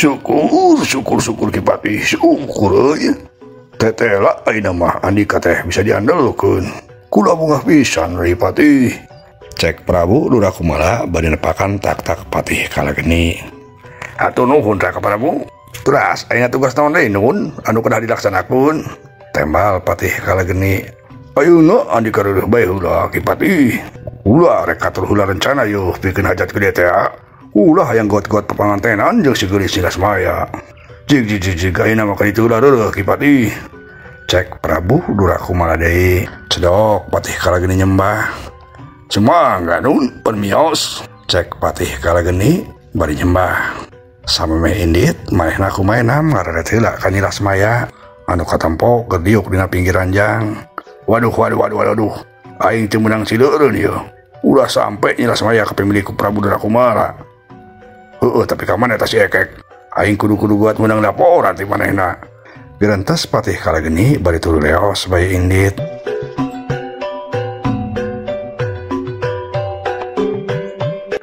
syukur Kipati syukur ya. Tetela ayeuna mah andika teh bisa diandelkeun. Kula bungah pisan Ripati. Cek Prabu Durakumala bade nepakan tak Patih Kalageni. Atur nuhun Raka Prabu. Teras ayeuna tugas naon deui nun anu kedah dilaksanakeun? Tembal Patih Kalageni. Ayeuna andika reueuh bae heula Kipati. Ulah rek atur heula rencana yeuh pikeun hajat gede teh. Ulah hayang got-got papangantenan jeung si geulis Nilasmaya. Jig ayeuna mah kitu ulah reueuh Kipati. Cek Prabu Durakumala deui. Cedok Patih Kalageni nyembah. Semangga nun permios. Cek Patih Kalageni bari nyembah. Samemeh indit manehna kumaenam ngararet heula ka Nilasmaya anu katempo keur diuk dina pinggir ranjang. Waduh. Aing teu meunang sileureun ieu. Ulah sampe Nilasmaya kapemilih ku Prabu Durakumala. Heueuh tapi ka mana eta si ekek? Aing kudu buat meunang laporan ti manehna. Gerentas Patih Kalageni bari tuluy leos bae indit.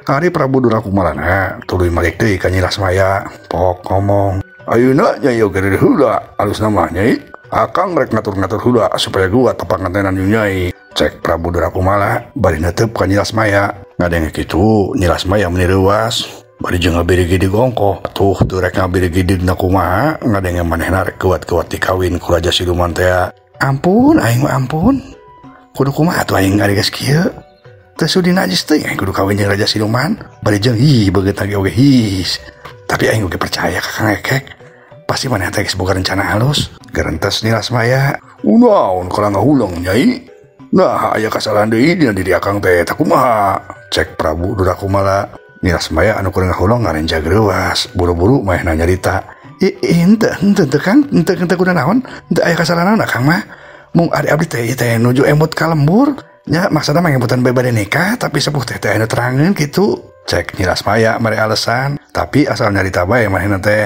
Ari Prabu Durakumalana tuluy malik deui ka Nilasmaya. Pok ngomong, "Ayeuna nyai oge reueuh heula alusna mah nyai. Akang rek ngatur-ngatur heula supaya guat papangantenan nyai." Cek Prabu Durakumala bari neuteup ka Nilasmaya. Ngadenge kitu Nilasmaya meni reuwas. Bari jeung ngabirigi di gongkoh. Tuh teu rek ngabirigidina kumaha ngadenge manehna rek kuat-kuat dikawin ku Raja Siluman teh. Ampun aing mah ampun. Kudu kumaha atuh aing ari geus kieu? Teu sudi najis teh aing kudu kawin jeung Raja Siluman. Bari jeung beungeut lagi oge Tapi aing oge percaya ka Kang Ekek. Pasti manehna teh geus boga rencana halus. Gerentes Nilasmaya, "Unaon kala ngahuleng nyai? Nah, aya kasalahan deui dina diri akang teh tah kumaha?" Cek Prabu Durakumala. Nilasmaya anu keur ngahuleng ngarenjag reuwas. Buru-buru manehna nyarita. Henteu Kang, henteu kudu naon? Henteu aya kasalahan naon Kang mah. Mung ari abdi teh nuju emut ka lembur. Nya maksudna mah ngebutan bae bade nikah tapi sepuh teh anu terangeun kitu. Cek Nilasmaya mari alesan, tapi asal nyarita bae manehna teh.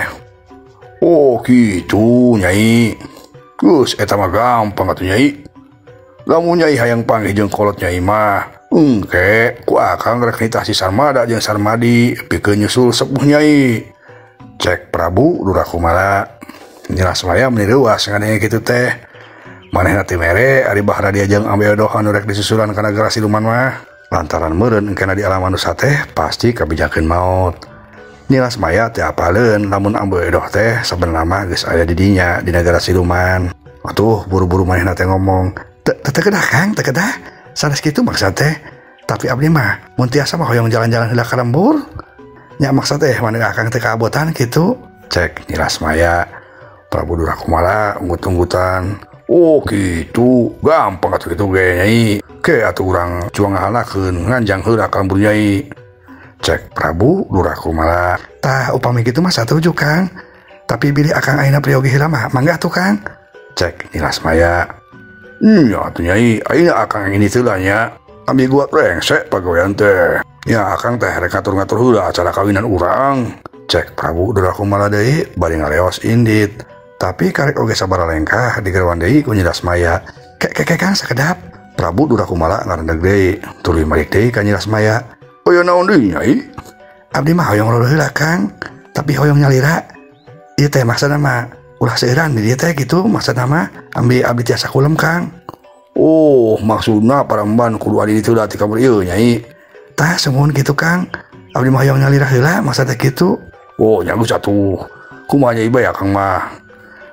"Oh kitu nyai. Geus eta mah gampang atuh nyai. Lamun nyai hayang panggih jeung kolot nyai mah, engke ku akang rek nitah si Sarmada jeung Sarmadi pikeun nyusul sepuh nyai." Cek Prabu Durakumala. Nilasmaya meni reuwas ngadenge kitu teh. Manehna teu mere ari bahara dia jeung Ambeodoh anu rek disusulan ka nagara Siluman mah. Lantaran meureun engkena di alam manusia teh pasti kabijakeun maut. Nilasmaya teu apaleun lamun Ambeodoh teh sabenerna mah geus aya di dinya di nagara Siluman. Atuh buru-buru manehna teh ngomong, "Teu kedah Kang, teu kedah. Sanes kitu maksud teh. Tapi abdi mah mun tiasa mah hoyong jalan-jalan heula ka lembur. Nya maksud teh maneh Akang teh kaabotan kitu." Cek Nilasmaya. Prabu Durakumala unggut-unggutan. "Oh gitu, gampang atuh kitu ge nyai. Ke atuh urang juang ngahalakeun nganjang heula ka lembur nyai." Cek Prabu Durakumala. "Tah upami kitu mah satuju Kang. Tapi bilih Akang ayeuna priogi heula mah mangga atuh Kang." Cek Nilasmaya. "Nya atuh nyai, ayeuna Akang ini heula nya. Abi gua rengsek pagawean teh. Ya Akang teh rek ngatur-ngatur heula acara kawinan urang." Cek Prabu Durakumala deui bari ngaleos indit. Tapi karek oge sabaraha lengkah digerewan deui ku Nilasmaya. Kang sakedap." Prabu Durakumala ngarendeg deui, tuluy malik deui ka Nilasmaya. "Aya naon deui nyai?" "Abdi mah hoyong reueuh heula Kang, tapi hoyong nyalira. Ieu teh maksudna mah ulah seueuran di dieu teh kitu maksudna mah abdi tiasa kulem Kang." "Oh, maksudna paramban kudu adi ditu da ti kamar ieu nyai." "Tah sumuhun kitu Kang. Abdi mah hoyong nyalira heula maksudna kitu." "Oh, nya geus atuh. Kumaha nyai bae Kang mah."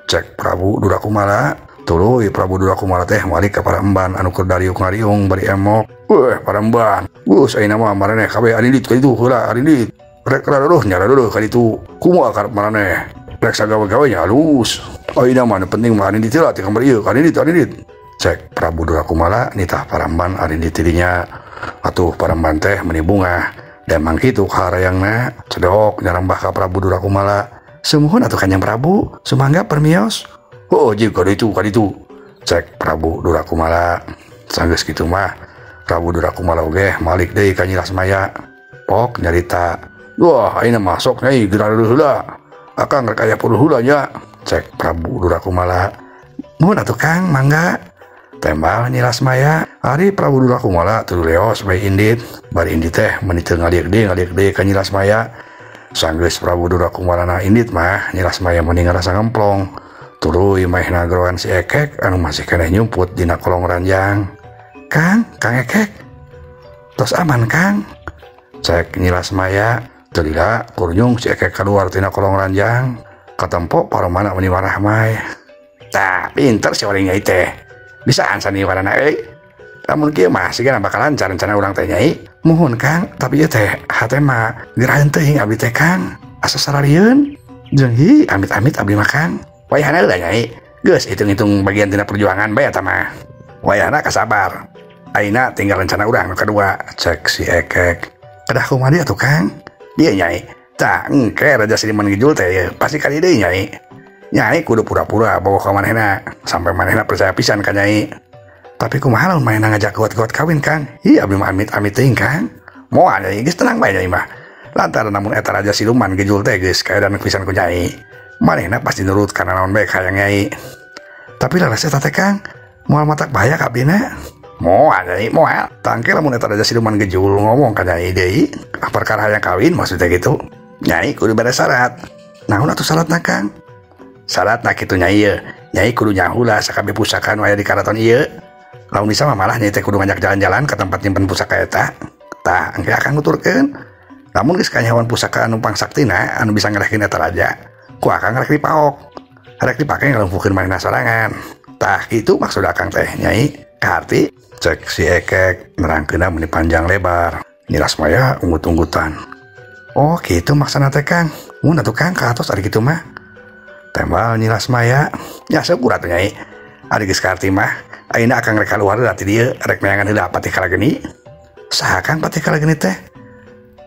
Cek Prabu Durakumala. Tuluy Prabu Durakumala teh malik ka paramban anu keur dariuk ngariung bari emok. "Weh paramban, geus ayeuna mah maraneh kabeh arindit ka ditu heula arindit. Rek rareueuh nya rareueuh ka ditu. Kumaha karep maraneh? Rek sagawe-gawe nya halus. Ayeuna mah nu penting mah arindit heula ti kamar ieu, arindit." Cek Prabu Durakumala nitah paramban arindit ti dinya. Atuh paramban teh meuni bunga. Demang kitu kaharayangna cedok nyarambah ka Prabu Durakumala. "Sumuhun atuh Kanjeng Prabu, sumangga permios." "Oh, jieu ka ditu. Cek Prabu Durakumala. Sanggeus kitu mah Prabu Durakumala oge malik deui ka Nilasmaya. Pok nyarita, "Wah, ayeuna mah sok nyai geura reueuh heula. Akang rek aya puluh heula nya." Cek Prabu Durakumala. "Mun atuh Kang, mangga." Tembal Nilasmaya. Ari Prabu Durakumala tuluy leos bae indit. Bari indit teh meuni teu ngaliek deui ka Nilasmaya. Sanggeus Prabu Durakumarana indit mah nyilas maya mending ngerasa ngemplong. Tuluy maeh nagroan si Ekek anu masih keneh nyumput dina kolong ranjang. Kang Ekek. Tos aman Kang? Cek nyilas maya. Telila kurnyung si Ekek keluar tina kolong ranjang. Katempo paromana meni warah mah. Tah pinter si waring nyai teh. Bisaan saniwarana euy. Lamun kieu mah sigana bakal lancar rencana urang teh nyai. Muhun Kang, tapi ieu teh hate mah gerahan teuing abdi teh Kang. Asa sararieun. Jeung hi amit-amit abdi mah Kang. Wayahna heula nyai. Geus hitung-hitung bagian tina perjuangan bae eta mah. Wayahna kasabar. Ayeuna tinggal rencana urang nu kadua, cek si Ekek. Kedah kumaha dia tuh Kang? Dia nyai. Tah engke Raja Siluman Gijul teh ye pasti ka deui nyai. Nyai kudu pura-pura bawa ka manehna sampai manehna percaya pisan ka nyai. Tapi kumaha lamun manehna ngajak kuat-kuat kawin Kang? Iya abdi mah amit-amit teuing Kang. Moal nyai geus tenang bae nyai mah. Lantaran namun eta Raja Siluman Gijul teh geus kaedan pisan ku nyai. Manehna pasti nurut kana naon bae hayang nyai. Tapi laras eta teh Kang, moal matak bahaya ka abdina. Moal nyai, moal. Tangke lamun eta Raja Siluman Gijul ngomong ka nyai deui, perkara hayang kawin maksudnya gitu. Nyai kudu bade syarat. Naon atuh syaratna Kang? Syaratna kitu nyai ye. Nyai kudu nyahulah sakabeh pusaka nu aya di karaton ieu. Lamun bisa mah malah nyai teh kudu ngajak jalan-jalan ke tempat nyimpen pusaka eta. Tah engke akan nuturkeun. Lamun geus kanyawan pusaka anu pangsaktina anu bisa ngalehkeun eta raja, ku akang rek dipaok. Rek dipake ngalumpuhkeun manehna sorangan. Tah kitu maksud akang teh nyai. Kaharti cek si Ekek nerangkeunna meni panjang lebar. Nyilas maya unggut-unggutan. Oh gitu maksana teh Kang. Mun atuh Kang ka atos ari kitu mah. Tembal nyilas maya. Ya syukur atuh nyai. Ari geus kaharti mah ayeuna akang rek kaluar dari dieu rek neangan heula patih kalageni. Saha Kang patih kalageni teh?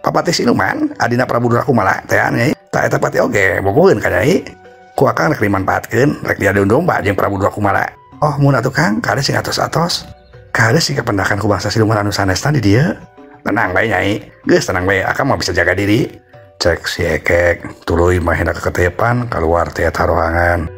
Papatih Siluman adina Prabu Durakumala teh nyai. Tah eta patih oge bogoheun ka nyai. Ku akang rek dimanfaatkeun rek diadeun domba jeung Prabu Durakumala. Oh mun atuh Kang kade sing atos-atos. Kade sing kependakan ku bangsa Siluman anu sanesna di dieu. Tenang bae nyai. Geus tenang bae akang mah bisa jaga diri. Cek si Ekek tuluy mah hendak keketepan keluar ti eta rohangan.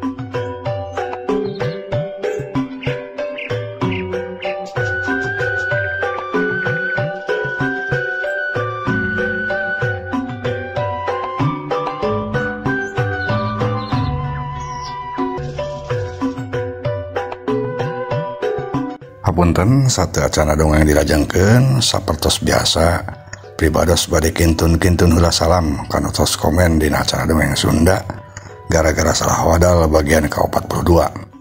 Hapunten sate acana dongeng dilajengkeun sapertos biasa pribados bade kintun-kintun heula salam kana tos komen dina acara dongeng Sunda gara-gara salah wadal bagian ke-42.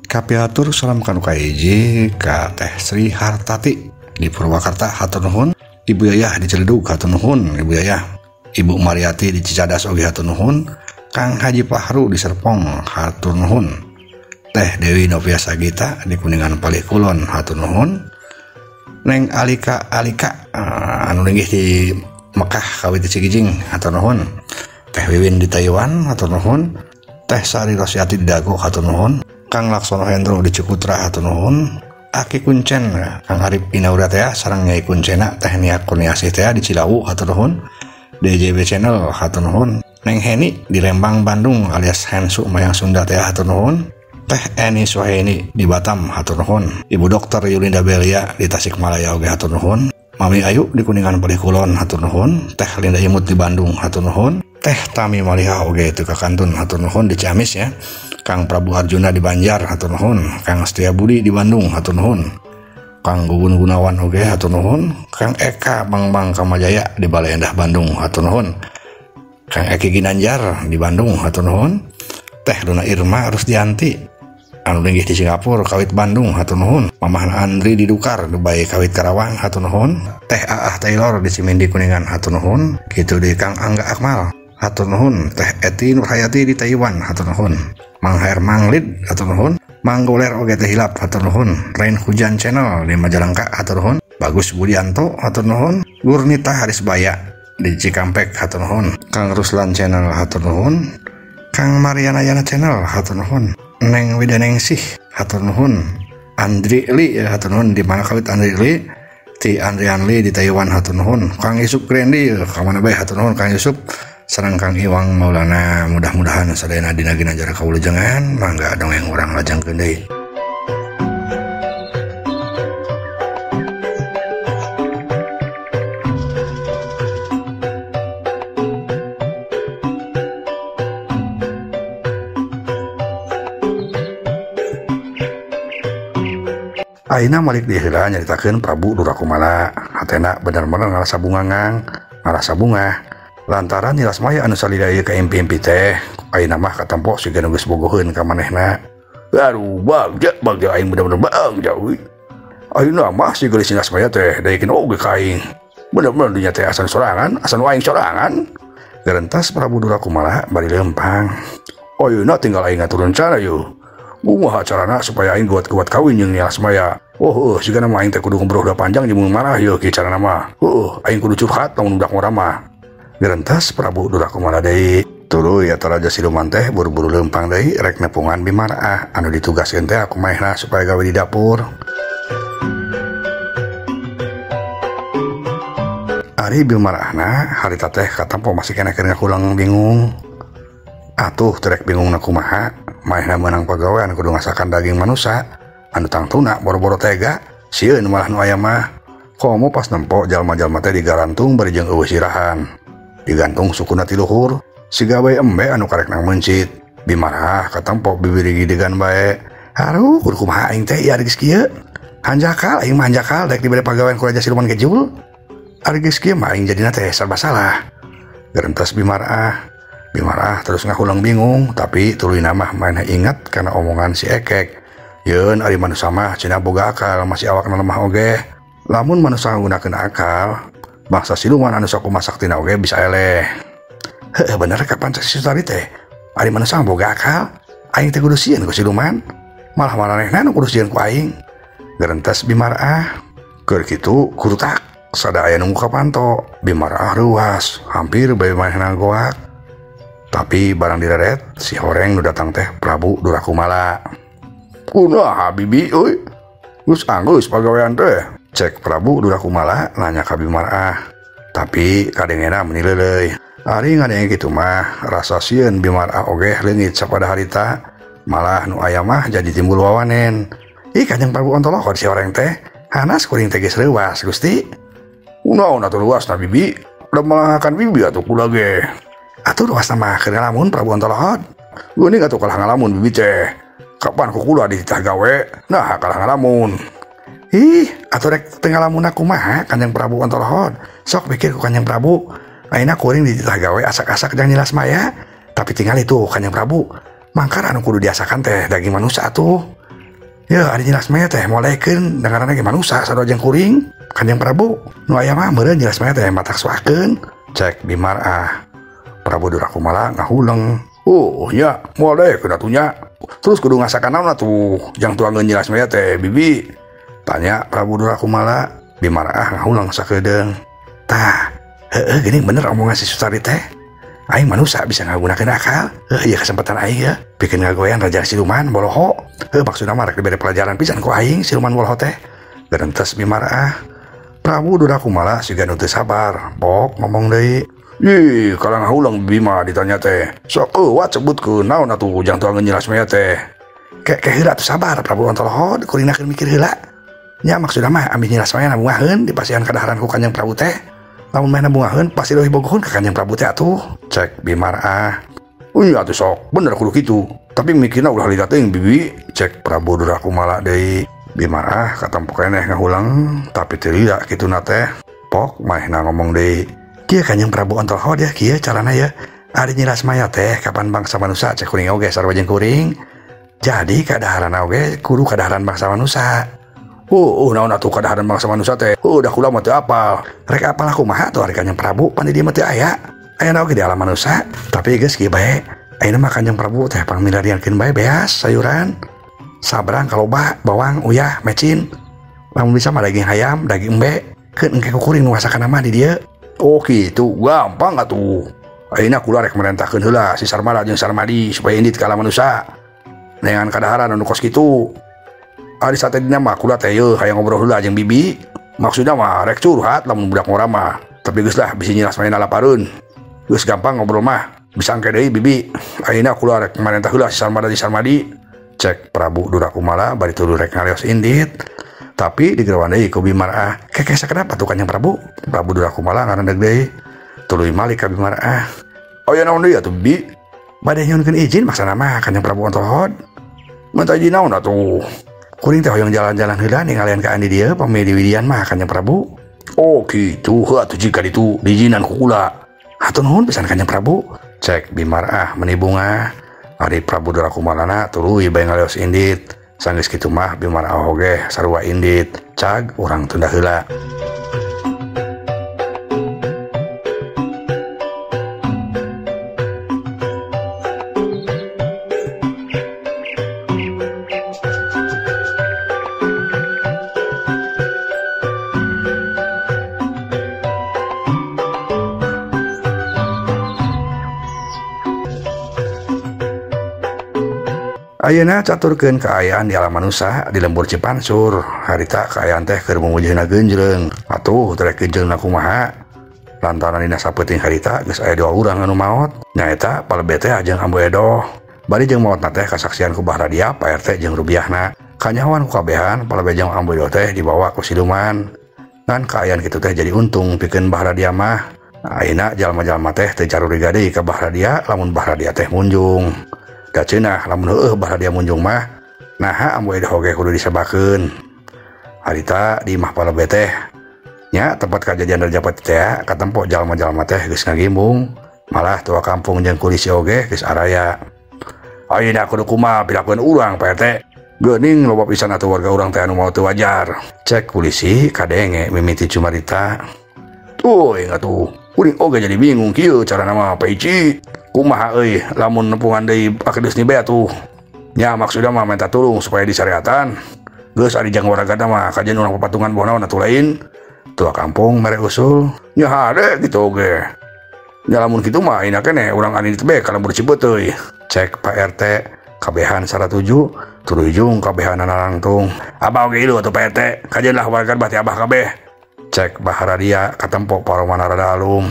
Kapiatur salam kanu kahiji ka Teh Sri Hartati di Purwakarta hatur nuhun. Ibu Yayah di Ciledug hatur nuhun Ibu Yayah. Ibu Mariati di Cicadas oge hatur nuhun. Kang Haji Fahru di Serpong hatur nuhun. Teh Dewi Novia Sagita di Kuningan Palih Kulon hatur nuhun. Neng Alika anu linggih di Mekah kawit di Cikijing hatur nuhun. Teh Wiwin di Taiwan hatur nuhun. Teh Sari Rosyati di Dago hatur nuhun. Kang Laksono Hendro di Cikutra hatur nuhun. Aki Kuncen Kang Arif Inaura teh sareng Nyai Kuncena Teh Nia Kurniasih teh di Cilawu hatur nuhun. DJB Channel hatur nuhun. Neng Heni di Lembang Bandung alias Hensu Mayang Sunda teh hatur nuhun. Teh Eni Suhaini di Batam hatur nuhun. Ibu Dokter Yulinda Belia di Tasikmalaya oge hatur nuhun. Mami Ayu di Kuningan Palih Kulon hatur nuhun. Teh Linda Imut di Bandung hatur nuhun. Teh Tami Maliha oge teu ka Kantun hatur nuhun di Ciamis ya. Kang Prabu Arjuna di Banjar hatur nuhun. Kang Setia Budi di Bandung hatur nuhun. Kang Gugun Gunawan oge hatur nuhun. Kang Eka Bang Kamajaya di Balai Endah Bandung hatur nuhun. Kang Eki Ginanjar di Bandung hatur nuhun. Teh Luna Irma Rusdianti anu linggih di Singapura kawit Bandung hatur nuhun. Mamahna Andri di Dukar Dubai kawit Karawang hatur nuhun. Teh Aah Taylor di Cimindi Kuningan hatur nuhun. Kitu di Kang Angga Akmal hatur nuhun. Teh Eti Nurhayati di Taiwan hatur nuhun. Mang Hair Manglid hatur nuhun. Mang Goler oge teh hilap hatur nuhun. Rain Hujan Channel di Majalengka hatur nuhun. Bagus Budianto hatur nuhun. Gurnita Harisbaya di Cikampek hatur nuhun. Kang Ruslan Channel hatur nuhun. Kang Mariana Yana Channel hatur nuhun. Neng Widanengsih hatur nuhun. Andri Li hatur nuhun di mana kawit Andri Li ti Andrian Li di Taiwan hatur nuhun. Kang Yusuf Grendi ka mana bae hatur nuhun Kang Yusuf. Sareng Kang Iwang Maulana mudah-mudahan sadayana dina ginanjar kawilujengan mangga dongeng urang lajengkeun deui. Ayeuna Malik diheula nyaritakeun Prabu Durakumala. Hatena bener-bener ngarasa bunga. Lantaran nilas maya anu salida ieu ka impi-impi teh, ayeuna mah katampo siga geus bogoheun ka manehna. Aduh, bagja aing bener-bener bagja euy. Ayeuna mah siga geus nilas maya teh dayekeun oge ka aing. Bener-bener dinya teh asa sorangan, asa nu aing sorangan. Gerentas Prabu Durakumala bari lempang. Ayeuna tinggal aing ngatur rencana yeuh. Kumaha carana supaya aing kuat kawin jeung nilas maya. Siga mah aing teh kudu ngobrol da panjang jeung marah yeuh kieu carana mah. Aing kudu curhat lamun budak urang mah. Gerentas Prabu Durakumala deui. Tuluy eta Raja Siluman teh buru-buru leumpang deui rek nepungan Bimaraah anu ditugaskeun teh ku maehna supaya gawe di dapur. Ari Bimaraahna harita teh katampo masih keneh keur ngakulang bingung. Atuh terek bingungna kumaha, maehna meunang pagawean kudu ngasakan daging manusa anu tangtuna boro-boro tega, sieun malah nu aya mah. Komo pas nempo jalma-jalma teh digarantung bari jeung eueuh sirahan. Digantung sukuna ti luhur, siga bae embe anu karek nang mencit. Bimaraah katampo bibirigi degan bae. Haruh kudu kumaha aing teh ieu ari geus kieu. Hanjakal aing mah hanjakal daek dibere pagawean ku Raja Siluman Kejul. Ari geus kieu mah aing jadina teh serba salah. Gerentas Bimaraah terus ngahulang bingung, tapi tuluy mah maenna ingat karena omongan si Ekek. Yeun ari manusia mah cenah boga akal, masih awakna lemah oge. Lamun manusia nggunakeun akal, bangsa siluman anu sok kumasaktina oge bisa eleh. Bener kapan si Sutari teh? Ari manusia boga akal, aing teh kudu sieun ku siluman. Malah maranehna nu kudu sieun ku aing. Gerentas Bimaraah, keur kitu kudu tak sada aya nunggu kapanto. Bimaraah ruas, hampir bae manehna goak. Tapi barang direret, si horeng nu datang teh Prabu Durakumala. Kunaha bibi euy? Geus anggeus pagawean teh. Cek Prabu Durakumala nanya ka Bimaraah. Tapi kadengena meni leuleuy. Ari ngadenge kitu mah rasa sieun Bimaraah oge leungit sapada harita. Malah nu aya mah jadi timbul wawanen. Ih Kanjeng Prabu Ontolohod si horeng teh. Hanas kuring teh geus leuwas Gusti. Kunaon atuh luasna bibi? Da malahakan bibi atuh kula ge. Atuh luasna mah keur ngalamun Prabu Ontolohod. Geuning atuh kalah ngalamun bibi teh. Kapan ku kula dititah gawe? Nah kalah ngalamun. Ih, atuh rek teu ngalamunna kumaha Kanjeng Prabu Ontolohod. Sok pikir ku Kanjeng Prabu. Ayeuna kuring dititah gawe asak-asak jeung nilas maya. Tapi tinggal itu Kanjeng Prabu. Mangkar anu kudu diasakan teh daging manusia atuh. Ya ari nilas maya teh molekeun dengaranna ge manusia sarua jeung kuring. Kanjeng Prabu, nu aya mah meureun nilas maya teh mataksuakeun. Cek Bimaraah. Prabu Durakumala ngahuleng. Ya, molekeun atuh nya. Terus kudu ngasakan naon atuh jang tuangeun nilas maya teh bibi? Tanya Prabu Durakumala. Bimaraah ngahulang sakedeung. Tah, geuning bener omongan si Sutari teh. Aing manusia bisa ngagunakeun akal. Ieu kesempatan aing ya. Bikin ngagoyan Raja Siluman Boloho. Maksudna mah rek dibere pelajaran pisan ku aing Siluman Boloho teh. Gerentas Bimaraah. Prabu Durakumala siga nu teu sabar. Pok ngomong deui. Ih, kalau ngahulang Bima ditanya teh. Sok eueuh sebutkeun naon atuh jang tuangeun nilas maya teh. Kek heula atuh sabar Prabu Ontolohod kuringna keur mikir heula. Nya maksudna mah ambil nilas maya nabungaheun di pasihan kadaharan ku Kanjeng Prabu teh. Lamun meh nabungaheun pasti leuwih bogohun ka Kanjeng Prabu teh atuh. Cek Bimaraah. Iya atuh sok, bener kudu kitu. Tapi mikirna ulah ligat teuing bibi. Cek Prabu Durakumala deui. Bimaraah katampo keneh ngahulang, tapi teu lila kituna teh. Pok maehna ngomong deui. Kieu Kanjeng Prabu Ontolohod ya kieu carana ya. Ari nilas maya teh kapan bangsa manusia cek kuring oge sarua jeung kuring. Jadi kadaharan oge kudu kadaharan bangsa manusia. Naon atuh kadaharan bangsa manusia teh? Da kula mah teu apal. Rek apal kumaha atuh ari Kanjeng Prabu pan di dieu mah teu aya. Aya oge di alam manusia, tapi geus kieu bae. Ayeuna mah Kanjeng Prabu teh pangmilariankeun bae beas sayuran. Sabrang kaloba, bawang, uyah, mecin. Lamun bisa mah daging hayam, daging embe. Keun engke ku kuring nu ngasakan mah di dieu. Oh kitu, gampang atuh. Ayeuna kula rek merentahkeun heula si Sarmala jeung Sarmadi supaya indit ka alam manusia. Neangan kadaharan anu kos kitu. Ari satedina mah kula teh yeuh hayang ngobrol heula jeung bibi. Maksudna mah rek curhat lamun budak ngora mah. Tapi geus lah bisi nyilas maena lapareun. Geus gampang ngobrol mah. Bisa engke deui bibi. Ayeuna kula rek marentah heula si Sarmada jeung Sarmadi. Cek Prabu Durakumala bari tuluy rek ngaleos indit. Tapi digerawan deui ku Bimaraah. Kekesa kenapa tuh Kanjeng Prabu? Prabu Durakumala ngarendeg deui. Tuluy malik ka Bimaraah. Aya naon deui atuh bibi? Bade nyuhunkeun izin maksana mah Kanjeng Prabu Ontolohod. Minta izin naon atuh? Kuring teh hoyong jalan-jalan heula ningalian ka andi dieu pamili widian mah Kanjeng Prabu. Oh kitu, atuh jika ditu dijinan ku kula. Hatur nuhun pisan Kanjeng Prabu. Cek Bimar meni bunga. Ari Prabu Durakumalana tuluy bae ngaleos indit. Sanggeus kitu mah Bimar oge sarua indit. Cag urang tunda heula. Ayeuna caturkeun kaayaan di alam manusia di lembur Cipansur. Harita kaayaan teh keur mumujihna genjreung. Atuh rek genjreungna kumaha? Lantaran dina sapeuting harita geus aya 2 urang anu maot. Nyaeta Palebe teh jeung Ambu Edoh. Bari jeung maotna teh kasaksian ku Mbah Radia, Pak RT jeung rubiahna. Kanyawan ku kabehan Palebe jeung Ambu Edoh teh dibawa ku siluman. Ngan kaayaan kitu teh jadi untung pikeun Mbah Radia mah. Ayeuna jalma-jalma teh teu caruriga deui ka Mbah Radia lamun Mbah Radia teh munjung. Da cenah lamun heueuh Mbah Radia munjung mah naha Ambu Edoh oge kudu disebakeun. Harita di Imah Palebe teh nya tempat kajadian Rajapati teh katempo jalma-jalma teh geus ngagimbung, malah tua kampung jeung kulisi oge geus araya. Ayeuna kudu kumaha pilakuan urang Pak RT? Geuning loba pisan atuh warga urang teh anu mau teu wajar. Cek kulisi kadenge mimiti cumarita. Tuh ingat tuh, kuring oge jadi bingung kieu carana mah Pak Ici. Kumaha euy lamun nempungan deui pakedeus ni bea tuh. Nya maksudna mah minta tulung supaya disareatan. Geus ari jang waragana mah kajian urang papatungan boh naon atuh lain. Tua kampung mere usul. Nya hade kitu oge. Nya lamun kitu mah ayeuna keneh urang ani teh be ka lembur Cibeut euy. Cek Pak RT kabehan 107 tuluy jung kabehanana langtung. Abah oge ilu atuh Pak RT. Kajian lah warga bati abah kabeh. Cek Mbah Radia katempo paromana rada alum.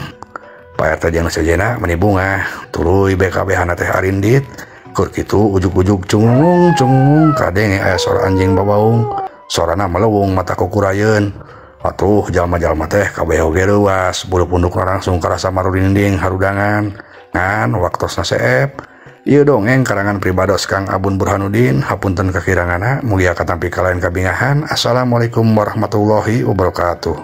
Pak RT jeung sejenna meni bunga tuluy BKB-hana teh arindit. Keur kitu ujug-ujug cungung kadenge aya sora anjing babaung. Sorana melewung mata kukurayeun. Atuh jalma-jalma teh kabeh oge leuwas, bulu pundukna langsung karasa marurinding harudangan. Ngan waktosna seep. Ieu dongeng karangan pribados Kang Abun Burhanuddin. Hapunten kakiranganna mugia katampi kalayan kabingahan. Assalamualaikum warahmatullahi wabarakatuh.